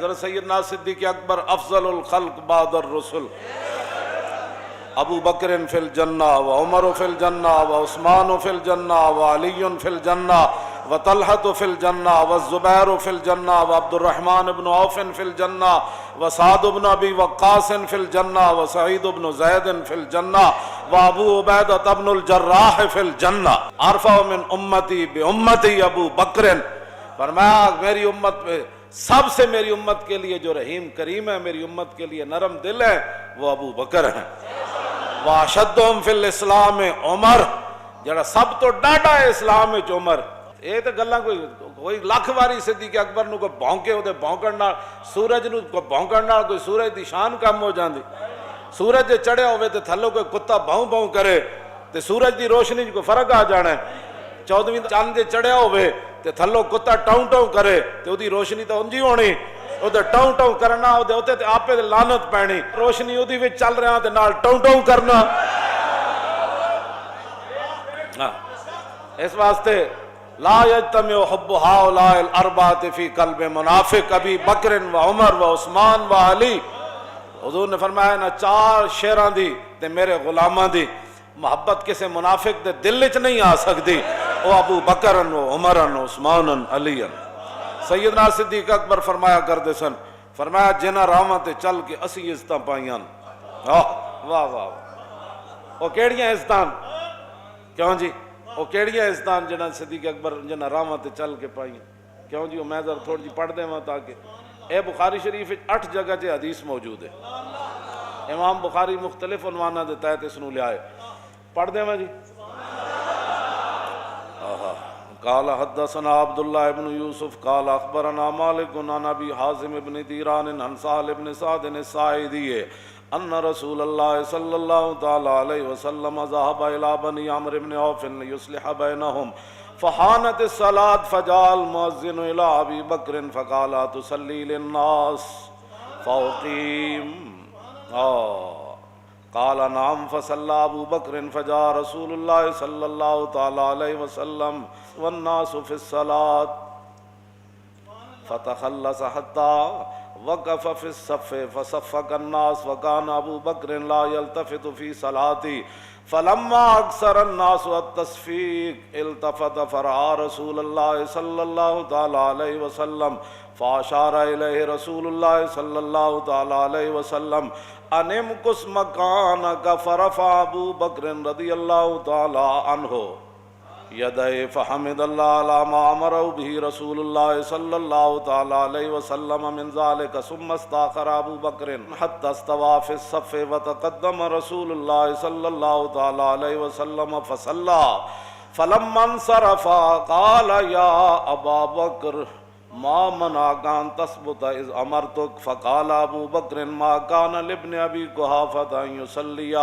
حضرت سیدنا صدیق اکبر افضل الخلق بعد الرسل، ابو بکر فی الجنہ و عمر فی الجنہ و عثمان فی الجنہ و علی فی الجنہ و طلحہ فی الجنہ و الزبیر فی الجنہ و عبد الرحمن بن عوف فی الجنہ و سعد بن ابی وقاص فی الجنہ و سعید بن زید فی الجنہ و ابو عبیدہ بن الجراح فی الجنہ ارفع من امتی بامتی ابو بکر۔ فرمایا میری امت میں سب سے میری امت کے لیے جو رحیم کریم ہے، میری امت کے لیے نرم دل ہے، وہ ابو بکر ہیں۔ واشدہم فی الاسلام عمر، جڑا سب تو ڈاڈا ہے اسلام وچ عمر۔ یہ تو گلاں کوئی لاکھ واری صدیق اکبر نو کوئی بھونکے اودے بھونکن نال، سورج نو کوئی بھونکن نال کوئی سورج دی شان کم ہو جاندی۔ سورج جے چڑھیا ہوئے تے تھلوں کوئی کتا بھوں بھوں کرے تے سورج دی روشنی کوئی فرق آ جانا ہے۔ 14ویں چاند جے چڑھیا ہوئے تے تھلوں کتا ٹاؤں ٹاؤں کرے تے اودی روشنی تو اونجی ہونی، اودے ٹاؤں ٹاؤں کرنا، اودے اوتے تے آپے لعنت پینی، روشنی اودی وچ چل رہا تے نال ٹاؤں ٹاؤں کرنا۔ اس واسطے لا یجتمع حب ہؤلاء الاربعۃ فی قلب منافق ابی بکر و عمر و عثمان و علی۔ حضور نے فرمایا نا چار شیراں دی تے میرے غلاماں دی محبت کسے منافق دے دل وچ نہیں آ سکتی، وہ ابو بکر و عمر و عثمان علی۔ سیدنا صدیق اکبر فرمایا کرتے سن، فرمایا جنہاں راواں تے چل کے اسی عزتاں پائیاں۔ واہ واہ واہ، وہ کیڑیاں عزتاں؟ کیوں جی وہ کیڑیاں عزتاں جنہاں صدیق اکبر جنہاں راواں تے چل کے پائیاں؟ کیوں جی وہ میں ذرا تھوڑی جی پڑھ دیواں تاکہ اے بخاری شریف 8 جگہ تے حدیث موجود ہے۔ امام بخاری مختلف عنواناں دے تحت اس نو لے آئے، پڑھ دیواں جی۔ قال حدثنا عبد الله بن يوسف قال اخبرنا مالك عن ابي حازم بن ديران عن سهل بن سعد الساعدي ان رسول الله صلى الله تعالى عليه وسلم ذهب الى بني عمرو بن عوف ليصلح بينهم فحانت الصلاة فجاء المؤذن الى ابي بكر فقال تصلي للناس فاقيم قال نعم فصلى ابو بکر فجاء رسول اللہ صلی اللہ تعالی علیہ وسلم والناس في الصلاة فتخلص حتى وقف في الصف فصفق الناس وكان ابو بکر لا يلتفت في صلاته فلما اكثر الناس التصفيق التفت فرأى رسول الله صلى الله تعالی علیہ وسلم فاشار الیہ رسول اللہ صلی اللہ تعالی علیہ وسلم ان امکث مکانک فرفع ابو بکر رضی اللہ تعالی عنہ یدہ فحمد اللہ علی ما امرہ به رسول اللہ صلی اللہ تعالی علیہ وسلم من ذلك ثم استاخر ابو بکر حتى استوى في الصف وتقدم رسول اللہ صلی اللہ تعالی علیہ وسلم فصلى فلما انصرف قال یا ابا بکر ما منعك ان تثبت اذ امرتك فقال ابو بکر ما كان لابن ابي قحافة ان يصلي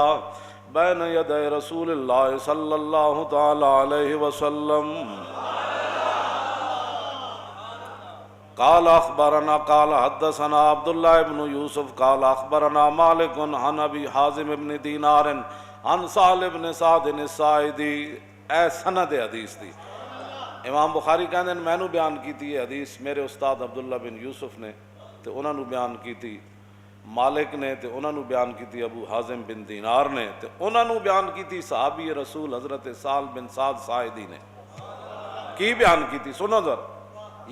بين يدي رسول الله صلى الله تعالى عليه وسلم قال اخبرنا قال حدثنا عبد الله بن يوسف قال اخبرنا مالك عن ابي حازم بن دينار عن سهل بن سعد الساعدي۔ اے سند حدیث دی امام بخاری کہندے میں نو بیان کیتی ہے حدیث میرے استاد عبداللہ بن یوسف نے تے انہاں نو بیان کیتی مالک نے تے انہاں نو بیان کیتی ابو حازم بن دینار نے تے انہاں نو بیان کیتی صحابی رسول حضرت سہل بن سعد ساعدی نے۔ کی بیان کیتی سنو ذرا،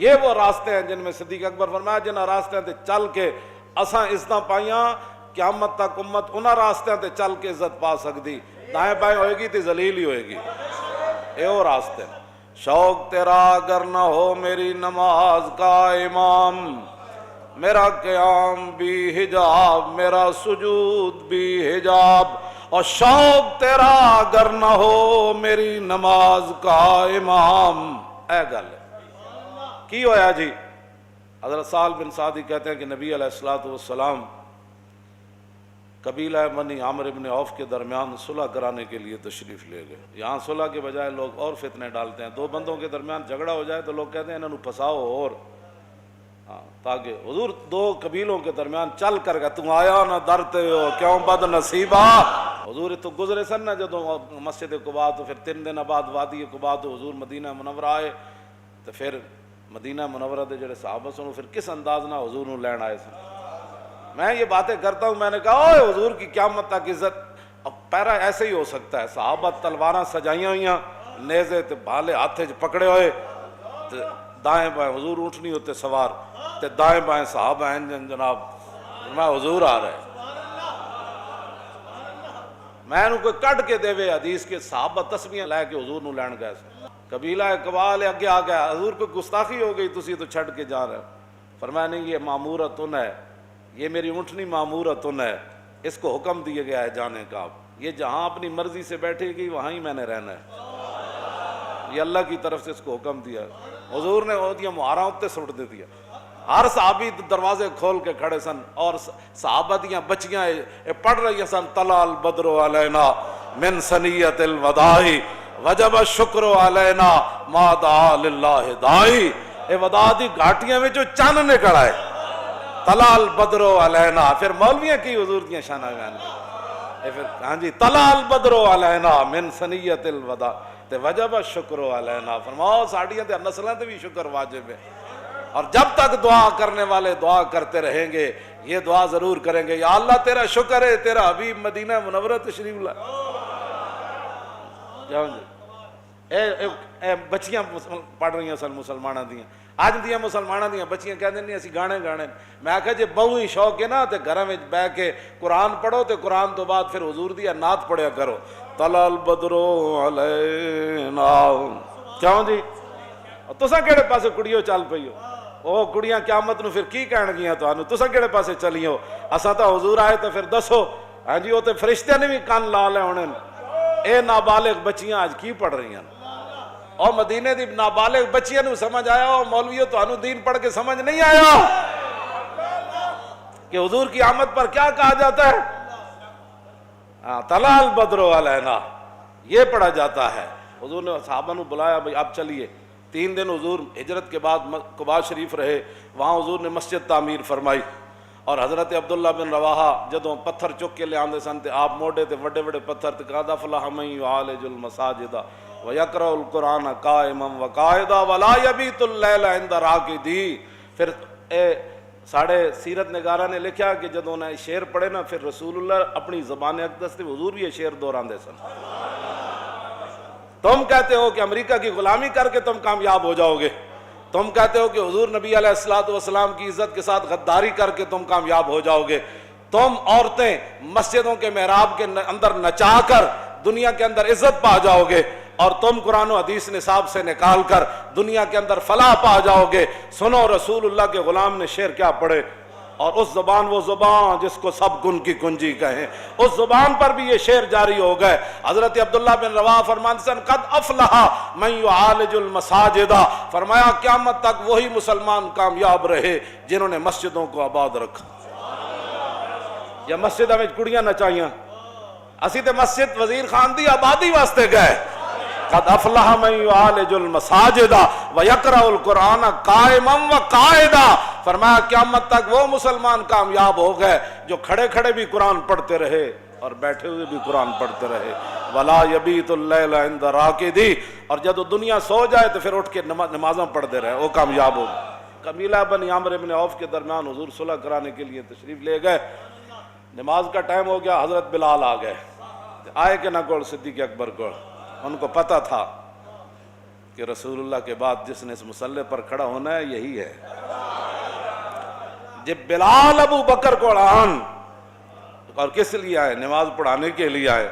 یہ وہ راستے ہیں جن میں صدیق اکبر فرمایا جنہاں راستیاں تے چل کے اساں عزتاں پائیاں، قیامت تک امت انہاں راستیاں تے چل کے عزت پا سکتی، دائیں بائیں ہوئے گی تے ذلیل ہی ہوئے گی۔ اے وہ راستے ہیں۔ شوق تیرا اگر نہ ہو میری نماز کا امام، میرا قیام بھی حجاب میرا سجود بھی حجاب، اور شوق تیرا اگر نہ ہو میری نماز کا امام۔ اے گل کی ہویا جی؟ حضرت سہل بن سعدی کہتے ہیں کہ نبی علیہ السلام قبیلہ بنی عمرو بن عوف کے درمیان صلح کرانے کے لیے تشریف لے گئے۔ یہاں صلح کے بجائے لوگ اور فتنے ڈالتے ہیں، دو بندوں کے درمیان جھگڑا ہو جائے تو لوگ کہتے ہیں انہوں پھنساؤ اور تاکہ حضور دو قبیلوں کے درمیان چل کر گئے، تم آیا نہ ڈرتے ہو کیوں بد نصیبہ۔ حضور تو گزرے سن نہ جدوں مسجد قباء تو پھر 3 دن بعد وادی قباء تو حضور مدینہ منورہ آئے تو پھر مدینہ منورہ دے جڑے صحابہ سن پھر کس انداز نہ حضور نو لین آئے سن. میں یہ باتیں کرتا ہوں, میں نے کہا اوے حضور کی قیامت تک عزت. اب پیرا ایسے ہی ہو سکتا ہے, صحابہ تلواراں سجائیاں ہوئیاں, نیزے تے بھالے ہاتھے چ پکڑے ہوئے, دائیں بائیں حضور اونٹنی ہوتے سوار, تے دائیں بائیں صحابہ ہیں جناب, میں حضور آ رہے. میں انہوں کوئی کٹ کے دے وے حدیث کے صحابہ تسبیحاں لے کے حضور نو لین گئے سن. قبیلہ قبال اگے آ گیا, حضور کو گستاخی ہو گئی, تسی تو چھڑ کے جا رہے. فرمایا نہیں, یہ معمورتن ہے, یہ میری اونٹنی معمورتن ہے, اس کو حکم دیا گیا ہے جانے کا. یہ جہاں اپنی مرضی سے بیٹھے گی وہاں ہی میں نے رہنا ہے, یہ اللہ کی طرف سے اس کو حکم دیا. حضور نے وہ دیا مہاراں اتے سٹ دے دیا. ہر صحابی دروازے کھول کے کھڑے سن, اور صحابہ دیاں بچیاں پڑھ رہی سن, طلع البدر علینا من ثنیۃ الوداع وجب الشکر علینا ما دعا للہ داعی. اے وداع دی گھاٹیاں وچوں چن نکل آئے, طلع البدر علینا. پھر مولویاں کی حضور دیاں شاناں بیان, پھر ہاں جی, طلع البدر علینا من ثنیۃ الوداع تے وجب الشکر علینا. فرماؤ ساڈیاں تے نسلاں تے بھی شکر واجب ہے. اور جب تک دعا کرنے والے دعا کرتے رہیں گے, یہ دعا ضرور کریں گے, یا اللہ تیرا شکر ہے تیرا حبیب مدینہ منورہ تشریف لائے. اے بچیاں پڑھ رہی ہیں سن مسلمانہ دیاں, آج دیاں مسلمانہ دیاں بچیاں کہہ دیں اسی گانے گانے. میں آکھا جے بہو ہی شوق ہے نا تے گھراں وچ بیٹھ کے قرآن پڑھو, تے قرآن تو بعد پھر حضور دی نعت پڑھیا کرو. طلع البدر علینا. کیوں جی تساں کیڑے پاسے کڑیو چل پئی ہو؟ او کڑیاں قیامت نو پھر کی کہن گیاں تانوں, تساں کیڑے پاسے چلی ہو؟ اساں تا حضور آئے تے پھر دسو. ہاں جی, وہ تے فرشتے نے بھی کان لا لے ہونے. اے نابالغ بچیاں آج کی پڑھ رہی ہیں, اور مدینے دی نابالغ بچیاں نو سمجھ آیا, اور مولویوں تانوں دین پڑھ کے سمجھ نہیں آیا کہ حضور کی آمد پر کیا کہا جاتا ہے؟ طلع البدر علینا, یہ پڑھا جاتا ہے. حضور نے صحابہ نو بلایا, بھئی آپ چلیے. 3 دن حضور ہجرت کے بعد قباء شریف رہے, وہاں حضور نے مسجد تعمیر فرمائی. اور حضرت عبداللہ بن رواحہ جدوں پتھر چک کے لے آندے سن تے آپ موڈے تے وڈے وڈے پتھر تے قد افلح من یعالج المساجد ویقرأ القرآن قائما وقاعدا ولا یبیت اللیل عند راقدی. پھر ساڑھے سیرت نگارہ نے لکھا کہ جدوں نے شعر پڑھے نا, پھر رسول اللہ اپنی زبان اقدس سے حضور بھی یہ شعر دہراندے سن. تم کہتے ہو کہ امریکہ کی غلامی کر کے تم کامیاب ہو جاؤ گے, تم کہتے ہو کہ حضور نبی علیہ السلام کی عزت کے ساتھ غداری کر کے تم کامیاب ہو جاؤ گے, تم عورتیں مسجدوں کے محراب کے اندر نچا کر دنیا کے اندر عزت پا جاؤ گے, اور تم قرآن و حدیث نصاب سے نکال کر دنیا کے اندر فلاح پا جاؤ گے. سنو رسول اللہ کے غلام نے شعر کیا پڑھے, اور اس زبان, وہ زبان جس کو سب کن کی کنجی کہیں, اس زبان پر بھی یہ شعر جاری ہو گئے. حضرت عبداللہ بن رواحہ فرماتے سن قد افلح من یعالج المساجد. فرمایا قیامت تک وہی مسلمان کامیاب رہے جنہوں نے مسجدوں کو آباد رکھا. یا مسجدہ میں کڑیاں نچائیاں, اسی تے مسجد وزیر خان دی آبادی واسطے گئے. قد افلح من یعالج المساجد ویقرأ القرآن قائما وقاعدا. فرمایا قیامت تک وہ مسلمان کامیاب ہو گئے جو کھڑے کھڑے بھی قرآن پڑھتے رہے اور بیٹھے ہوئے بھی قرآن پڑھتے رہے. ولا یبیت اللیل عند راقدی. اور جب دنیا سو جائے تو پھر اٹھ کے نمازاں پڑھتے رہے, وہ کامیاب ہو گئے. قبیلہ بن عامر بن عوف کے درمیان حضور صلح کرانے کے لیے تشریف لے گئے. نماز کا ٹائم ہو گیا, حضرت بلال آ گئے. آئے کہ نہ کول صدیق اکبر کو, ان کو پتہ تھا کہ رسول اللہ کے بعد جس نے اس مصلی پر کھڑا ہونا ہے یہی ہے. جب بلال ابو بکر کو آن, اور کس لیے آئے؟ نماز پڑھانے کے لیے آئے.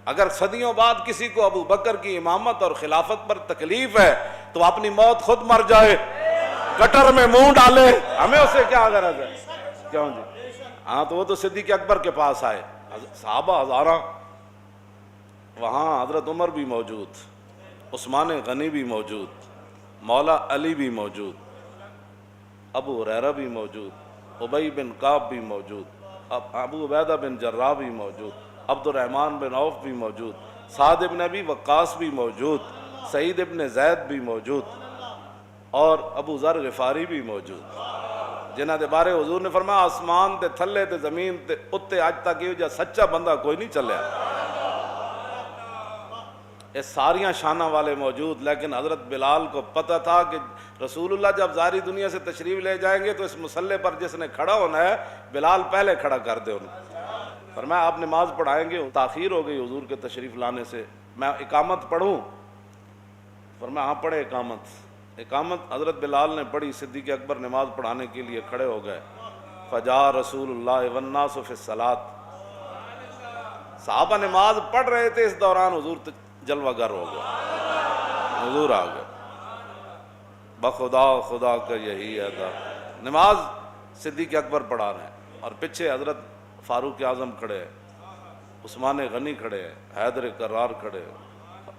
اگر صدیوں بعد کسی کو ابو بکر کی امامت اور خلافت پر تکلیف ہے تو اپنی موت خود مر جائے, گٹر میں منہ ڈالے, ہمیں اسے کیا غرض ہے؟ کیوں جی؟ ہاں تو وہ تو صدیق اکبر کے پاس آئے, صحابہ ہزاراں, وہاں حضرت عمر بھی موجود, عثمان غنی بھی موجود, مولا علی بھی موجود, ابو ہریرہ بھی موجود, ابی بن کعب بھی موجود, ابو عبیدہ بن جراح بھی موجود, عبد الرحمن بن عوف بھی موجود, سعد ابن ابی وقاص بھی موجود, سعید ابن زید بھی موجود, اور ابو ذر غفاری بھی موجود, جنہاں دے بارے حضور نے فرمایا آسمان تے تھلے تے زمین تے اتے آج تک یہ جا سچا بندہ کوئی نہیں چلیا. یہ ساریاں شانہ والے موجود, لیکن حضرت بلال کو پتہ تھا کہ رسول اللہ جب ظاہری دنیا سے تشریف لے جائیں گے تو اس مصلی پر جس نے کھڑا ہونا ہے بلال پہلے کھڑا کر دے ان کو۔ فرمایا آپ نماز پڑھائیں گے، تاخیر ہو گئی حضور کے تشریف لانے سے، میں اقامت پڑھوں؟ فرمایا ہاں پڑھے اقامت۔ اقامت حضرت بلال نے پڑھی، صدیق اکبر نماز پڑھانے کے لیے کھڑے ہو گئے۔ فجاء رسول اللہ والناس فی الصلاۃ، صحابہ نماز پڑھ رہے تھے، اس دوران حضور جلوہ گر ہو گئے، حضور آ گئے۔ بخدا خدا کا یہی ادا، نماز صدیق اکبر پڑھا رہے ہیں اور پیچھے حضرت فاروق اعظم کھڑے ہیں، عثمان غنی کھڑے ہیں، حیدر کرار کھڑے ہیں،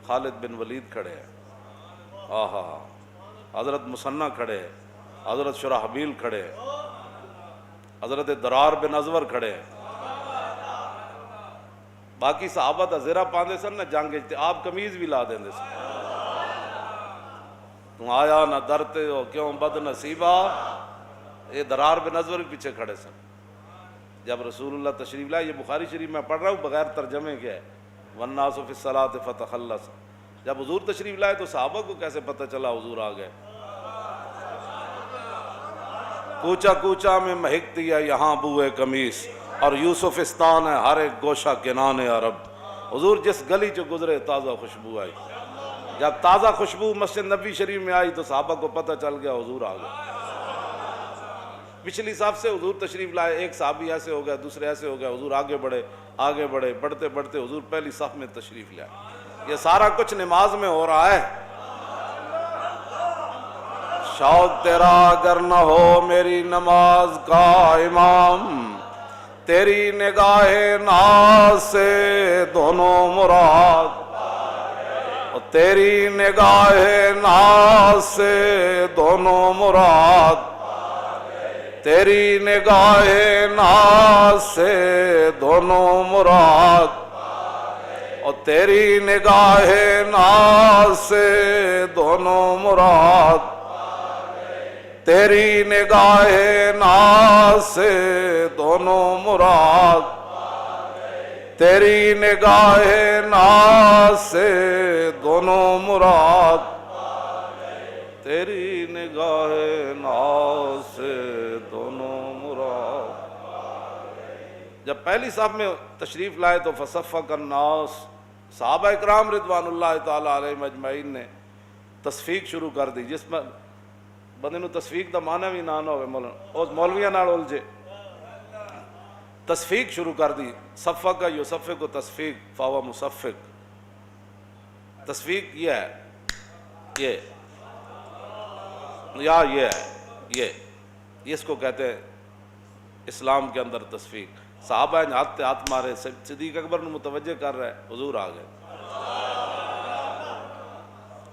خالد بن ولید کھڑے ہیں، آہا، حضرت مثنیٰ کھڑے ہیں، حضرت شرحبیل کھڑے ہیں، حضرت درار بن ازور کھڑے ہیں۔ باقی صحابہ تا زیرہ پاندے سن نہ جانگے جتے، آپ کمیز بھی لا دیندے سن۔ تم آیا نہ درتے ہو کیوں بد نصیبہ، یہ درار بن ازور بھی پیچھے کھڑے سن۔ جب رسول اللہ تشریف لائے، یہ بخاری شریف میں پڑھ رہا ہوں بغیر ترجمے کے ہے، والناس فی الصلاۃ فتخلص، جب حضور تشریف لائے تو صحابہ کو کیسے پتہ چلا حضور آ گئے؟ کوچا کوچا میں مہکتی ہے یہاں بوئے قمیص، اور یوسفستان ہے ہر ایک گوشہ کنان عرب۔ حضور جس گلی چ گزرے تازہ خوشبو آئی، جب تازہ خوشبو مسجد نبی شریف میں آئی تو صحابہ کو پتہ چل گیا حضور آ گئے۔ پچھلی صف سے حضور تشریف لائے، ایک صحابی ایسے ہو گیا، دوسرے ایسے ہو گیا، حضور آگے بڑھے، آگے بڑھے، بڑھتے بڑھتے حضور پہلی صف میں تشریف لائے۔ یہ سارا کچھ نماز میں ہو رہا ہے۔ شوق تیرا اگر نہ ہو میری نماز کا امام، تیری نگاہ ناز سے دونوں مراد، اور تیری نگاہ ناز سے دونوں مراد، تیری نگاہ ناز سے دونوں مراد، اور تیری نگاہ ناز سے دونوں مراد، تیری نگاہ ناز سے دونوں مراد، تیری نگاہ ناز سے دونوں مراد، تیری نگاہ ناز سے دونوں مراد۔ جب پہلی صف میں تشریف لائے تو فصفق الناس، صحابہ اکرام رضوان اللہ تعالی علیہم اجمعین نے تصفیق شروع کر دی، جس میں بندے نو تصفیق دا معنی بھی نہ ہوئے، اس مولویاں نال الجھے، تصفیق شروع کر دی۔ صفق کا یصفق و تصفیق فہو مصفق، تصفیق یہ ہے، یہ یا یہ ہے، یہ اس کو کہتے ہیں اسلام کے اندر تصفیق۔ صحابہ نے ہاتھ ہاتھ مارے، صدیق اکبر نے متوجہ کر رہے، حضور آ گئے۔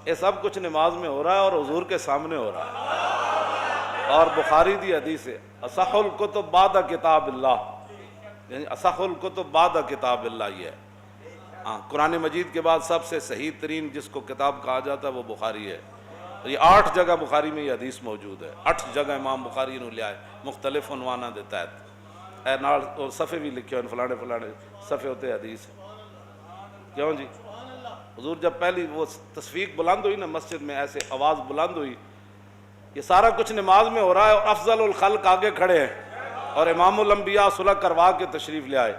یہ سب کچھ نماز میں ہو رہا ہے اور حضور کے سامنے ہو رہا ہے۔ اور بخاری دی حدیث ہے، اصح الکتب بعد کتاب اللہ، یعنی اصح الکتب بعد کتاب اللہ، یہ ہے قرآن مجید کے بعد سب سے صحیح ترین جس کو کتاب کہا جاتا ہے وہ بخاری ہے۔ یہ 8 جگہ بخاری میں یہ حدیث موجود ہے، 8 جگہ امام بخاری نے لیا ہے، مختلف عنوانہ دیتا ہے، اے نال اور صفحے بھی لکھے ہوئے، فلانے فلانے صفحے ہوتے حدیث، کیوں جی؟ حضور جب پہلی وہ تصفیق بلند ہوئی نا مسجد میں، ایسے آواز بلند ہوئی، یہ سارا کچھ نماز میں ہو رہا ہے اور افضل الخلق آگے کھڑے ہیں اور امام الانبیاء صلح کروا کے تشریف لے آئے۔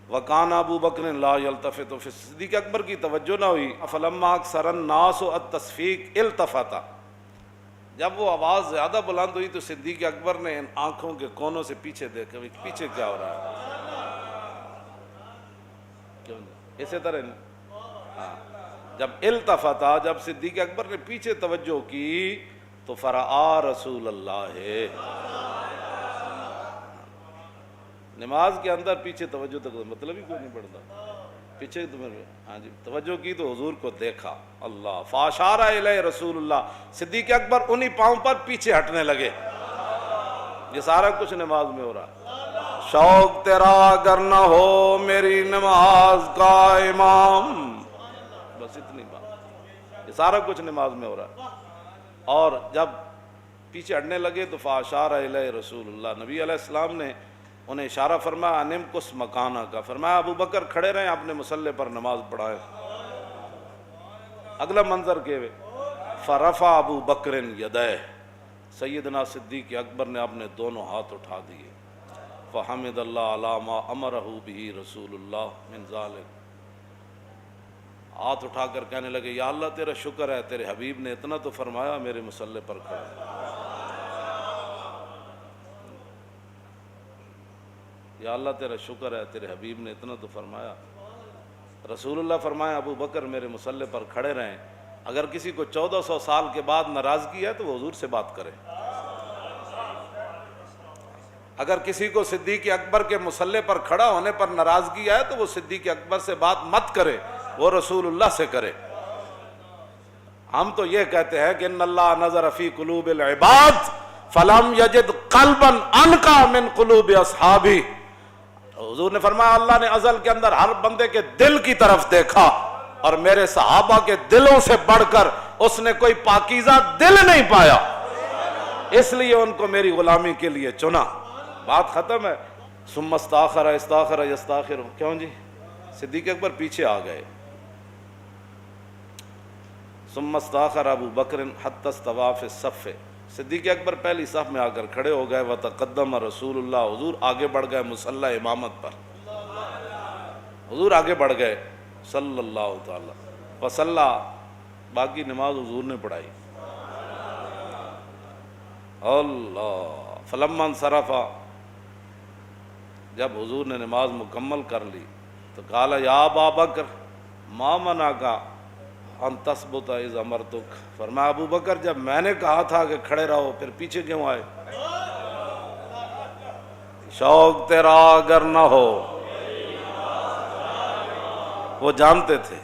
وَقَانَ ابو بکر لا يلتفت، پھر صدیق اکبر کی توجہ نہ ہوئی، فَلَمَّا أَكْثَرَ النَّاسُ التَّصْفِيقَ التفت، جب وہ آواز زیادہ بلند ہوئی تو صدیق اکبر نے ان آنکھوں کے کونوں سے پیچھے دیکھا، پیچھے کیا ہو رہا ہے، اسی طرح جب التفتا، جب صدیق اکبر نے پیچھے توجہ کی تو فرآ رسول اللہ، نماز کے اندر پیچھے توجہ تک مطلب ہی کوئی نہیں پڑتا، پیچھے ہاں جی توجہ کی تو حضور کو دیکھا، اللہ فاشار الیہ رسول اللہ، صدیق اکبر انہی پاؤں پر پیچھے ہٹنے لگے۔ یہ سارا کچھ نماز میں ہو رہا ہے۔ شوق تیرا اگر نہ ہو میری نماز کا امام، بس اتنی بات، یہ سارا کچھ نماز میں ہو رہا ہے۔ اور جب پیچھے ہٹنے لگے تو فاشار الیہ رسول اللہ، نبی علیہ السلام نے انہیں اشارہ فرمایا، انم کس مکانہ کا، فرمایا ابو بکر کھڑے رہیں اپنے مصلی پر نماز پڑھائے۔ اگلا منظر کے فرفع ابو بکر یدیہ، سیدنا صدیق اکبر نے اپنے دونوں ہاتھ اٹھا دیے، فحمد اللہ علی ما امرہ بہ رسول اللہ من ذلک، ہاتھ اٹھا کر کہنے لگے یا اللہ تیرا شکر ہے، تیرے حبیب نے اتنا تو فرمایا میرے مصلی پر کھڑے، یا اللہ تیرا شکر ہے، تیرے حبیب نے اتنا تو فرمایا۔ رسول اللہ فرمایا ابو بکر میرے مصلی پر کھڑے رہیں، اگر کسی کو 1400 سال کے بعد ناراضگی ہے تو وہ حضور سے بات کرے، اگر کسی کو صدیق اکبر کے مصلی پر کھڑا ہونے پر ناراضگی ہے تو وہ صدیق اکبر سے بات مت کرے، وہ رسول اللہ سے کرے۔ ہم تو یہ کہتے ہیں کہ ان اللہ نظر فی قلوب العباد فلم یجد قلبا انقا من قلوب اصحابہ، حضور نے فرمایا اللہ نے ازل کے اندر ہر بندے کے دل کی طرف دیکھا اور میرے صحابہ کے دلوں سے بڑھ کر اس نے کوئی پاکیزہ دل نہیں پایا، اس لیے ان کو میری غلامی کے لیے چنا۔ بات ختم ہے۔ ثم استاخر استاخر یستاخر، کیوں جی؟ صدیق اکبر پیچھے آ گئے۔ ثم استاخر ابو بکر حتی استوى فی الصف، صدیق اکبر پہلی صف میں آ کر کھڑے ہو گئے، وتقدم رسول اللہ، حضور آگے بڑھ گئے مصلی امامت پر، حضور آگے بڑھ گئے صلی اللہ تعالی وصلی، باقی نماز حضور نے پڑھائی۔ اللہ فلما انصرف، جب حضور نے نماز مکمل کر لی تو قال یا ابا بکر ما منعک ان تثبت اذ امرتک، فرمایا ابو بکر جب میں نے کہا تھا کہ کھڑے رہو پھر پیچھے کیوں آئے؟ شوق تیرا اگر نہ ہو، وہ جانتے تھے،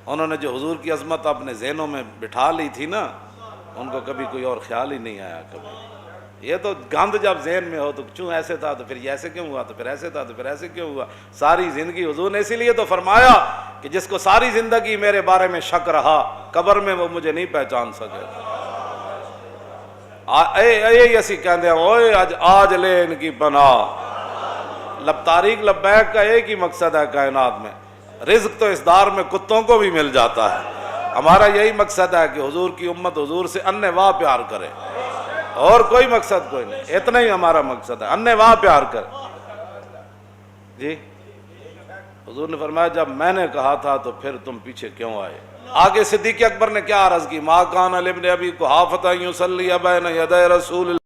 انہوں نے جو حضور کی عظمت اپنے ذہنوں میں بٹھا لی تھی نا، ان کو کبھی کوئی اور خیال ہی نہیں آیا کبھی۔ یہ تو گند جب ذہن میں ہو تو کیوں ایسے تھا تو پھر یہ ایسے کیوں ہوا، تو پھر ایسے تھا تو پھر ایسے کیوں ہوا، ساری زندگی حضور نے اسی لیے تو فرمایا کہ جس کو ساری زندگی میرے بارے میں شک رہا قبر میں وہ مجھے نہیں پہچان سکے۔ اے اسی کہندے ہیں اوئے آج لے ان کی پناہ، تاریخ لبیک کا ایک ہی مقصد ہے کائنات میں، رزق تو اس دار میں کتوں کو بھی مل جاتا ہے، ہمارا یہی مقصد ہے کہ حضور کی امت حضور سے انِ واہ پیار کرے، اور کوئی مقصد کوئی نہیں، اتنا ہی ہمارا مقصد ہے، انِ واہ پیار کر۔ جی حضور نے فرمایا جب میں نے کہا تھا تو پھر تم پیچھے کیوں آئے؟ آگے صدیق اکبر نے کیا عرض کی، ما کان لابن ابی قحافہ یصلی بین یدی رسول